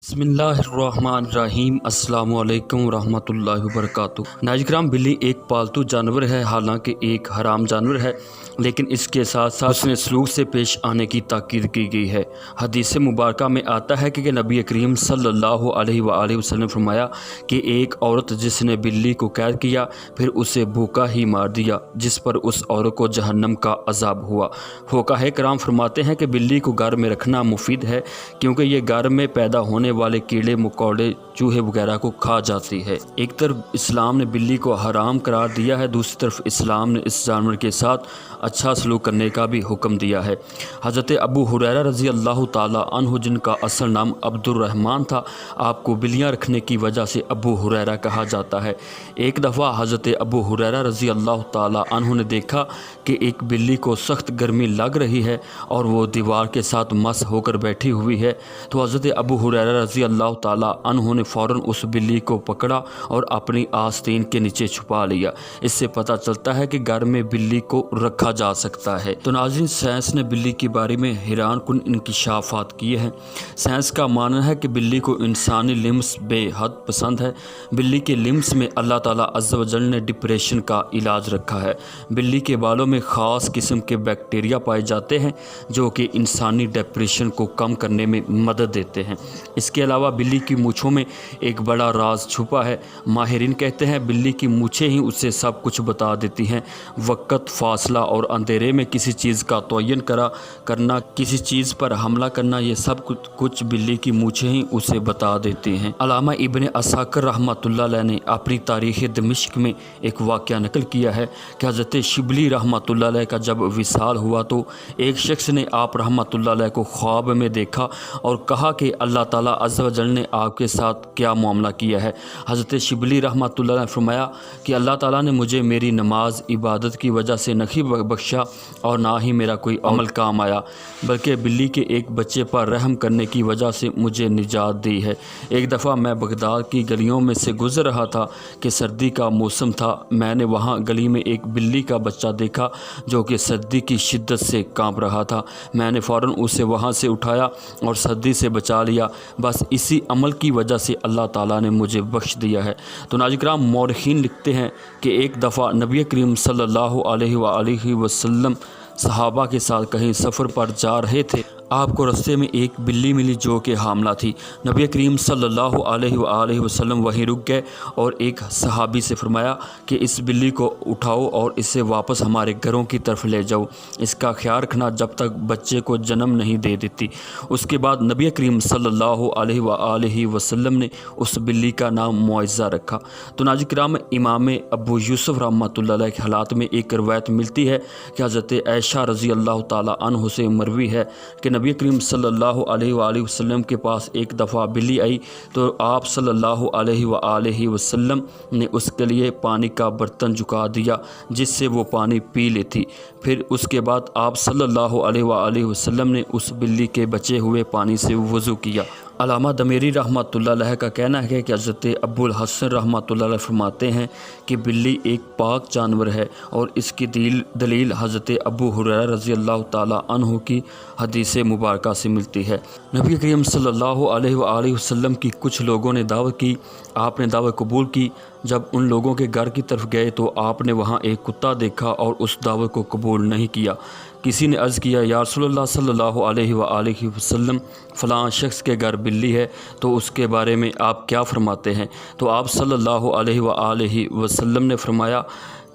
بسم اللہ الرحمن الرحیم۔ السلام علیکم ورحمۃ اللہ وبرکاتہ۔ ناظرین کرام، بلی ایک پالتو جانور ہے، حالانکہ ایک حرام جانور ہے، لیکن اس کے ساتھ ساتھ حسن سلوک سے پیش آنے کی تاکید کی گئی ہے۔ حدیث مبارکہ میں آتا ہے کہ نبی کریم صلی اللہ علیہ وآلہ وسلم نے فرمایا کہ ایک عورت جس نے بلی کو قید کیا پھر اسے بھوکا ہی مار دیا، جس پر اس عورت کو جہنم کا عذاب ہوا۔ فقہاء کرام فرماتے ہیں کہ بلی کو گھر میں رکھنا مفید ہے، کیونکہ یہ گھر میں پیدا ہونے والے کیڑے مکوڑے چوہے وغیرہ کو کھا جاتی ہے۔ ایک طرف اسلام نے بلی کو حرام قرار دیا ہے، دوسری طرف اسلام نے اس جانور کے ساتھ اچھا سلوک کرنے کا بھی حکم دیا ہے۔ حضرت ابو ہریرہ رضی اللہ تعالی عنہ، جن کا اصل نام عبد الرحمن تھا، آپ کو بلیاں رکھنے کی وجہ سے ابو ہریرہ کہا جاتا ہے۔ ایک دفعہ حضرت ابو ہریرہ رضی اللہ تعالی عنہ نے دیکھا کہ ایک بلی کو سخت گرمی لگ رہی ہے اور وہ دیوار کے ساتھ مس ہو کر بیٹھی ہوئی ہے، تو حضرت ابو ہریرہ رضی اللہ تعالی عنہ نے فوراً اس بلی کو پکڑا اور اپنی آستین کے نیچے چھپا لیا۔ اس سے پتہ چلتا ہے کہ گھر میں بلی کو رکھا جا سکتا ہے۔ تو ناظرین، سائنس نے بلی کے بارے میں حیران کن انکشافات کیے ہیں۔ سائنس کا ماننا ہے کہ بلی کو انسانی لمس بے حد پسند ہے۔ بلی کے لمس میں اللہ تعالیٰ عز و جل نے ڈپریشن کا علاج رکھا ہے۔ بلی کے بالوں میں خاص قسم کے بیکٹیریا پائے جاتے ہیں جو کہ انسانی ڈپریشن کو کم کرنے میں مدد دیتے ہیں۔ اس کے علاوہ بلی کی مونچھوں میں ایک بڑا راز چھپا ہے۔ ماہرین کہتے ہیں بلی کی مونچھیں ہی اسے سب کچھ بتا دیتی ہیں۔ وقت، فاصلہ اور اندھیرے میں کسی چیز کا تعین کرنا، کسی چیز پر حملہ کرنا، یہ سب کچھ بلی کی مونچھیں ہی اسے بتا دیتی ہیں۔ علامہ ابن عساکر رحمۃ اللہ علیہ نے اپنی تاریخ دمشق میں ایک واقعہ نقل کیا ہے کہ حضرت شبلی رحمۃ اللہ علیہ کا جب وصال ہوا تو ایک شخص نے آپ رحمۃ اللہ علیہ کو خواب میں دیکھا اور کہا کہ اللہ تعالیٰ عز و جل نے آپ کے ساتھ کیا معاملہ کیا ہے۔ حضرت شبلی رحمۃ اللہ نے فرمایا کہ اللہ تعالیٰ نے مجھے میری نماز عبادت کی وجہ سے نہیں بخشا اور نہ ہی میرا کوئی عمل کام آیا، بلکہ بلی کے ایک بچے پر رحم کرنے کی وجہ سے مجھے نجات دی ہے۔ ایک دفعہ میں بغداد کی گلیوں میں سے گزر رہا تھا کہ سردی کا موسم تھا۔ میں نے وہاں گلی میں ایک بلی کا بچہ دیکھا جو کہ سردی کی شدت سے کانپ رہا تھا۔ میں نے فوراً اسے وہاں سے اٹھایا اور سردی سے بچا لیا۔ بس اسی عمل کی وجہ سے اللہ تعالیٰ نے مجھے بخش دیا ہے۔ تو ناظرین کرام، مورخین لکھتے ہیں کہ ایک دفعہ نبی کریم صلی اللہ علیہ وآلہ وسلم صحابہ کے ساتھ کہیں سفر پر جا رہے تھے۔ آپ کو رستے میں ایک بلی ملی جو کہ حاملہ تھی۔ نبی کریم صلی اللہ علیہ وآلہ وسلم وہیں رک گئے اور ایک صحابی سے فرمایا کہ اس بلی کو اٹھاؤ اور اسے واپس ہمارے گھروں کی طرف لے جاؤ، اس کا خیال رکھنا جب تک بچے کو جنم نہیں دے دیتی۔ اس کے بعد نبی کریم صلی اللہ علیہ وآلہ وسلم نے اس بلی کا نام معزہ رکھا۔ تو ناظرین کرام، امام ابو یوسف رحمۃ اللہ علیہ کے حالات میں ایک روایت ملتی ہے کہ حضرت عائشہ رضی اللہ تعالی عنہ سے مروی ہے کہ نبی کریم صلی اللہ علیہ وآلہ وسلم کے پاس ایک دفعہ بلی آئی تو آپ صلی اللہ علیہ وآلہ وسلم نے اس کے لیے پانی کا برتن جھکا دیا جس سے وہ پانی پی لیتی۔ پھر اس کے بعد آپ صلی اللہ علیہ وآلہ وسلم نے اس بلی کے بچے ہوئے پانی سے وضو کیا۔ علامہ دمیری رحمۃ اللہ علیہ کا کہنا ہے کہ حضرت ابو الحسن رحمۃ اللہ علیہ فرماتے ہیں کہ بلی ایک پاک جانور ہے، اور اس کی دلیل حضرت ابو ہریرہ رضی اللہ تعالیٰ عنہ کی حدیث مبارکہ سے ملتی ہے۔ نبی کریم صلی اللہ علیہ وآلہ وسلم کی کچھ لوگوں نے دعوت کی، آپ نے دعوت قبول کی۔ جب ان لوگوں کے گھر کی طرف گئے تو آپ نے وہاں ایک کتا دیکھا اور اس دعوت کو قبول نہیں کیا۔ کسی نے عرض کیا، یا رسول اللہ صلی اللہ علیہ وآلہ وسلم، فلاں شخص کے گھر بلی ہے تو اس کے بارے میں آپ کیا فرماتے ہیں؟ تو آپ صلی اللہ علیہ وآلہ وسلم نے فرمایا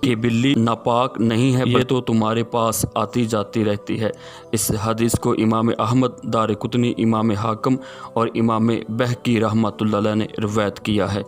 کہ بلی ناپاک نہیں ہے، یہ تو تمہارے پاس آتی جاتی رہتی ہے۔ اس حدیث کو امام احمد، دارقطنی، امام حاکم اور امام بہقی رحمۃ اللہ علیہ نے روایت کیا ہے۔